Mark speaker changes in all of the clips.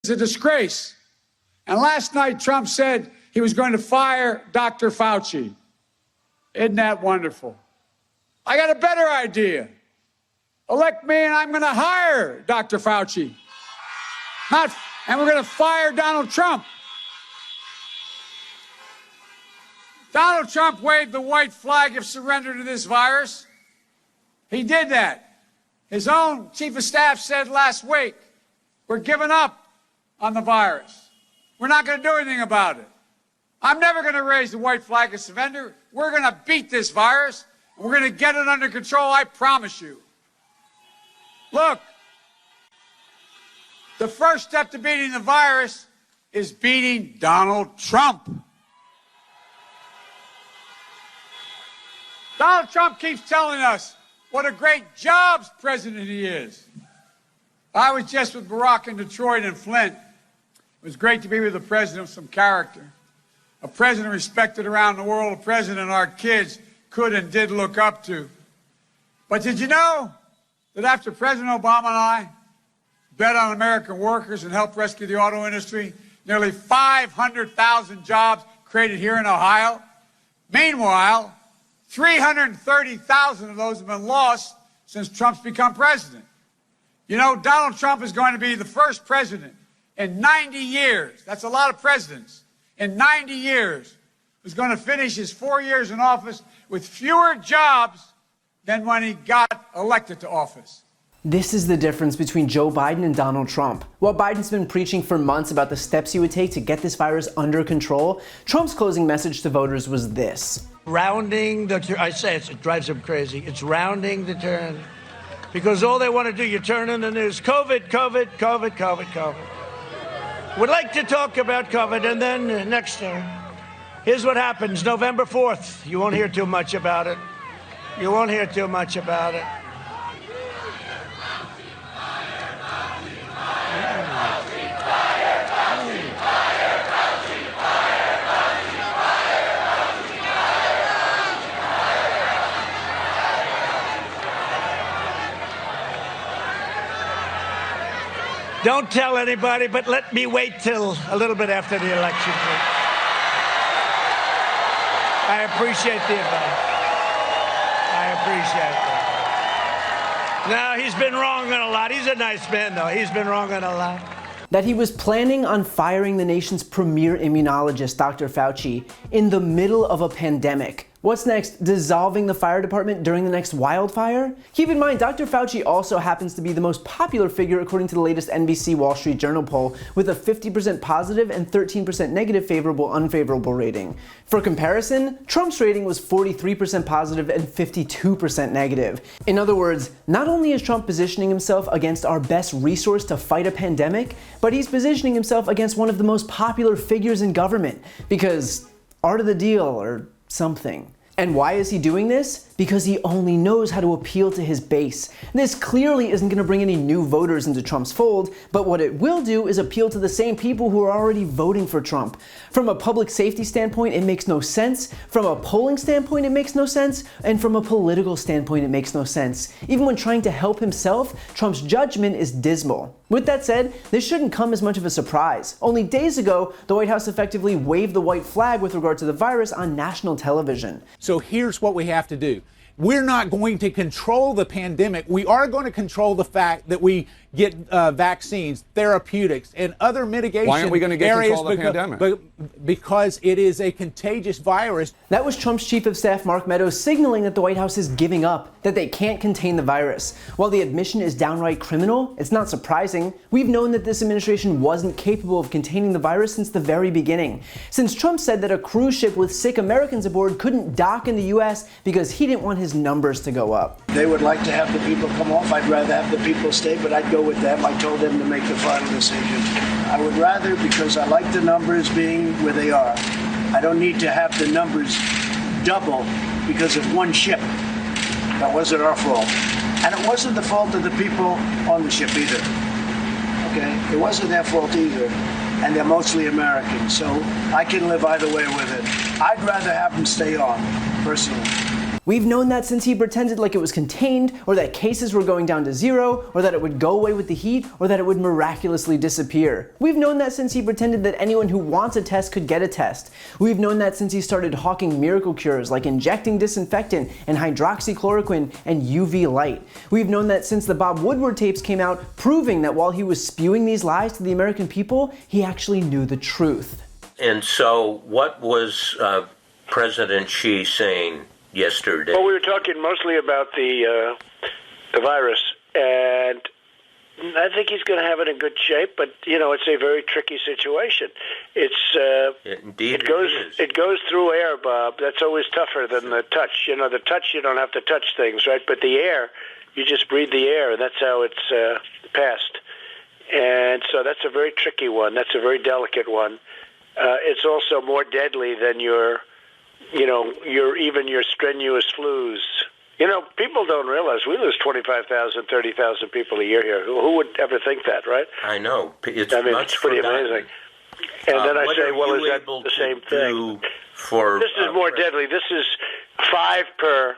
Speaker 1: It's a disgrace. And last night, Trump said he was going to fire Dr. Fauci. Isn't that wonderful? I got a better idea. Elect me and I'm going to hire Dr. Fauci. And we're going to fire Donald Trump. Donald Trump waved the white flag of surrender to this virus. He did that. His own chief of staff said last week, we're giving up on the virus. We're not going to do anything about it. I'm never going to raise the white flag of surrender. We're going to beat this virus, and we're going to get it under control, I promise you. Look, the first step to beating the virus is beating Donald Trump. Donald Trump keeps telling us what a great jobs president he is. I was just with Barack in Detroit and Flint. It was great to be with a president of some character, a president respected around the world, a president our kids could and did look up to. But did you know that after President Obama and I bet on American workers and helped rescue the auto industry, nearly 500,000 jobs created here in Ohio? Meanwhile, 330,000 of those have been lost since Trump's become president. You know, Donald Trump is going to be the first president in 90 years, that's a lot of presidents, in 90 years, who's going to finish his 4 years in office with fewer jobs than when he got elected to office.
Speaker 2: This is the difference between Joe Biden and Donald Trump. While Biden's been preaching for months about the steps he would take to get this virus under control, Trump's closing message to voters was this.
Speaker 3: Rounding the turn. I say it drives them crazy. It's rounding the turn. Because all they want to do, you turn on the news, COVID, COVID, COVID, COVID, COVID. Would like to talk about COVID, and then next year, here's what happens. November 4th, you won't hear too much about it. You won't hear too much about it. Don't tell anybody, but let me wait till a little bit after the election. I appreciate the advice. I appreciate that. No, he's been wrong on a lot. He's a nice man, though. He's been wrong on a lot.
Speaker 2: That he was planning on firing the nation's premier immunologist, Dr. Fauci, in the middle of a pandemic. What's next? Dissolving the fire department during the next wildfire? Keep in mind, Dr. Fauci also happens to be the most popular figure according to the latest NBC Wall Street Journal poll, with a 50% positive and 13% negative favorable-unfavorable rating. For comparison, Trump's rating was 43% positive and 52% negative. In other words, not only is Trump positioning himself against our best resource to fight a pandemic, but he's positioning himself against one of the most popular figures in government, because art of the deal, or something. And why is he doing this? Because he only knows how to appeal to his base. This clearly isn't going to bring any new voters into Trump's fold, but what it will do is appeal to the same people who are already voting for Trump. From a public safety standpoint, it makes no sense. From a polling standpoint, it makes no sense. And from a political standpoint, it makes no sense. Even when trying to help himself, Trump's judgment is dismal. With that said, this shouldn't come as much of a surprise. Only days ago, the White House effectively waved the white flag with regard to the virus on national television.
Speaker 4: So here's what we have to do. We're not going to control the pandemic. We are going to control the fact that we get vaccines, therapeutics, and other mitigation.
Speaker 5: Why aren't we going to get control of the pandemic?
Speaker 4: Because it is a contagious virus.
Speaker 2: That was Trump's chief of staff, Mark Meadows, signaling that the White House is giving up, that they can't contain the virus. While the admission is downright criminal, it's not surprising. We've known that this administration wasn't capable of containing the virus since the very beginning. Since Trump said that a cruise ship with sick Americans aboard couldn't dock in the U.S. because he didn't want his numbers to go up.
Speaker 6: They would like to have the people come off. I'd rather have the people stay, but I'd go with them. I told them to make the final decision. I would rather, because I like the numbers being where they are. I don't need to have the numbers double because of one ship. That wasn't our fault. And it wasn't the fault of the people on the ship either. Okay? It wasn't their fault either. And they're mostly Americans, so I can live either way with it. I'd rather have them stay on, personally.
Speaker 2: We've known that since he pretended like it was contained, or that cases were going down to zero, or that it would go away with the heat, or that it would miraculously disappear. We've known that since he pretended that anyone who wants a test could get a test. We've known that since he started hawking miracle cures like injecting disinfectant and hydroxychloroquine and UV light. We've known that since the Bob Woodward tapes came out, proving that while he was spewing these lies to the American people, he actually knew the truth.
Speaker 7: And so what was President Xi saying yesterday?
Speaker 3: Well, we were talking mostly about the virus, and I think he's going to have it in good shape. But it's a very tricky situation.
Speaker 7: Indeed,
Speaker 3: it goes through air, Bob. That's always tougher than the touch. The touch, you don't have to touch things, right? But the air, you just breathe the air, and that's how it's passed. And so that's a very tricky one. That's a very delicate one. It's also more deadly than your strenuous flus. People don't realize we lose 25,000, 30,000 people a year here. Who would ever think that, right?
Speaker 7: I know. It's
Speaker 3: pretty amazing. And then I say, well, is that the same thing? This is more deadly. This is 5 per.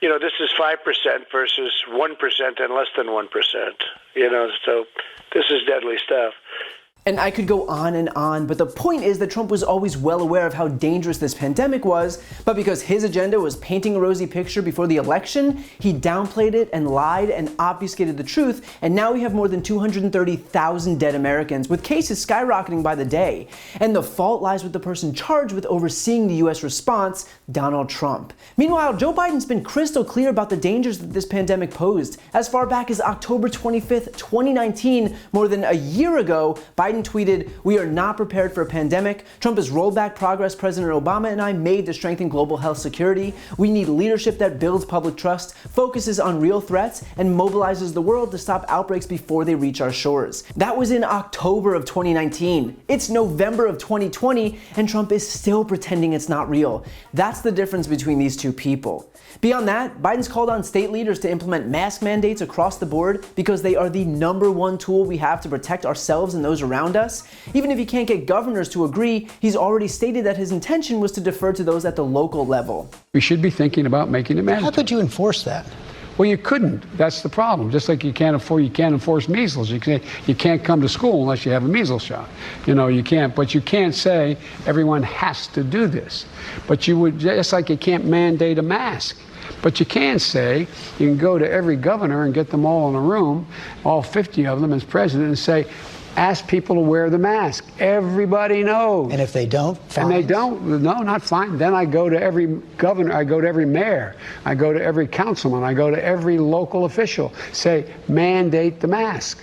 Speaker 3: This is 5% versus 1% and less than 1%. So this is deadly stuff.
Speaker 2: And I could go on, but the point is that Trump was always well aware of how dangerous this pandemic was, but because his agenda was painting a rosy picture before the election, he downplayed it and lied and obfuscated the truth, and now we have more than 230,000 dead Americans, with cases skyrocketing by the day. And the fault lies with the person charged with overseeing the US response, Donald Trump. Meanwhile, Joe Biden's been crystal clear about the dangers that this pandemic posed. As far back as October 25th, 2019, more than a year ago, Biden tweeted, "We are not prepared for a pandemic. Trump has rolled back progress President Obama and I made to strengthen global health security. We need leadership that builds public trust, focuses on real threats, and mobilizes the world to stop outbreaks before they reach our shores." That was in October of 2019. It's November of 2020, and Trump is still pretending it's not real. That's the difference between these two people. Beyond that, Biden's called on state leaders to implement mask mandates across the board because they are the #1 tool we have to protect ourselves and those around us. Even if he can't get governors to agree, he's already stated that his intention was to defer to those at the local level.
Speaker 8: We should be thinking about making it mandatory.
Speaker 9: How could you enforce that?
Speaker 8: Well, you couldn't. That's the problem. Just like you can't enforce measles. You can't come to school unless you have a measles shot. You can't. But you can't say everyone has to do this. But you would, just like you can't mandate a mask. But you can say, you can go to every governor and get them all in a room, all 50 of them as president, and say, ask people to wear the mask. Everybody knows.
Speaker 9: And if they don't, fines?
Speaker 8: And they don't, no, not fine. Then I go to every governor, I go to every mayor, I go to every councilman, I go to every local official, say, mandate the mask.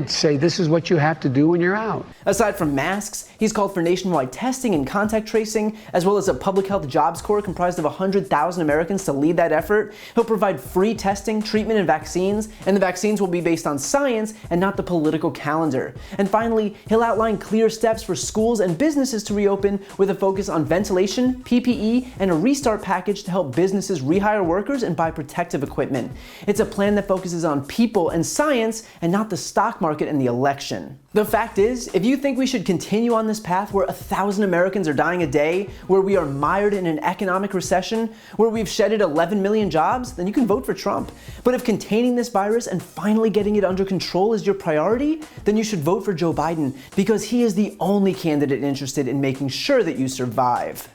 Speaker 8: Say this is what you have to do when you're out.
Speaker 2: Aside from masks, he's called for nationwide testing and contact tracing, as well as a public health jobs corps comprised of 100,000 Americans to lead that effort. He'll provide free testing, treatment, and vaccines, and the vaccines will be based on science and not the political calendar. And finally, he'll outline clear steps for schools and businesses to reopen with a focus on ventilation, PPE, and a restart package to help businesses rehire workers and buy protective equipment. It's a plan that focuses on people and science and not the stock market and the election. The fact is, if you think we should continue on this path where 1,000 Americans are dying a day, where we are mired in an economic recession, where we've shedded 11 million jobs, then you can vote for Trump. But if containing this virus and finally getting it under control is your priority, then you should vote for Joe Biden, because he is the only candidate interested in making sure that you survive.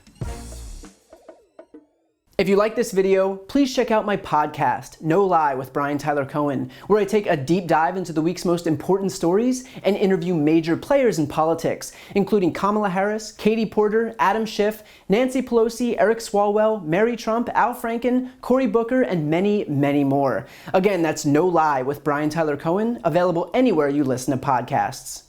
Speaker 2: If you like this video, please check out my podcast, No Lie with Brian Tyler Cohen, where I take a deep dive into the week's most important stories and interview major players in politics, including Kamala Harris, Katie Porter, Adam Schiff, Nancy Pelosi, Eric Swalwell, Mary Trump, Al Franken, Cory Booker, and many, many more. Again, that's No Lie with Brian Tyler Cohen, available anywhere you listen to podcasts.